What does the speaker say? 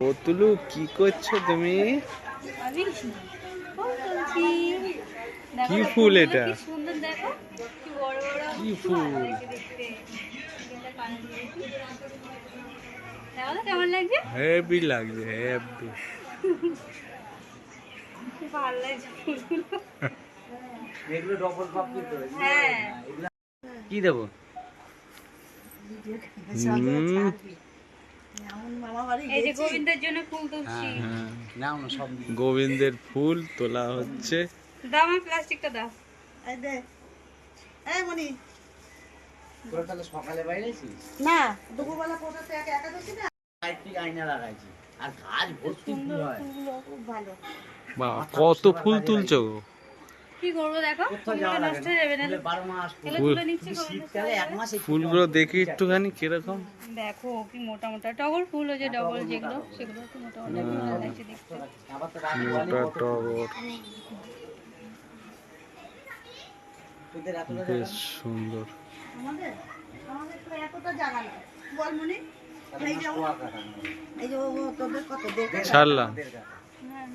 পতুলু কি করছো তুমি? কি ফুল এটা? কি ফুল? কেমন লাগছে? হেভি লাগছে, হেভি। ভালো লাগছে ফুলগুলো। এগুলো ডবল কপি তো। হ্যাঁ। কি দেবো? এই যে গোবিন্দের জন্য ফুল তুলছি। নাও না সব গোবিন্দের ফুল তোলা হচ্ছে। দাও আমার প্লাস্টিকটা দাও। এই দে। এই মনি। তোরা তাহলে সকালে বাইরে আছিস? না, দুপুরবেলা পড়তে একাদশী না। লাইটিং আয়না লাগাইছি। আর গাছ ভর্তি ফুল হয়। ফুলগুলো খুব ভালো। বাবা কত ফুল তুলছো গো? কি করবো দেখো? কোথাও ফুলগুলো যাওয়া লাগে নষ্ট না। হয়ে যাবে না। ফুলে 12 মাস ফুল। এগুলো তুলে নিচ্ছি শুধু গোবিন্দের শীতকালে এক মাসে ফুলগুলো দেখি একটুখানি কিরকম। দেখো কি মোটা মোটা টগর ফুল, ওই যে ডবল যেগুলো সেগুলো একটু মোটা মোটা ভালো লাগছে দেখতে। আবার তো রাত মোটা টগর, তোদের এতটা বেশ সুন্দর। আমাদের আমাদের তো এতটা জায়গা না। বল মনি। এই যে জায়গা এই যে তোদের কত দেখ। ছাড়লাম। হ্যাঁ।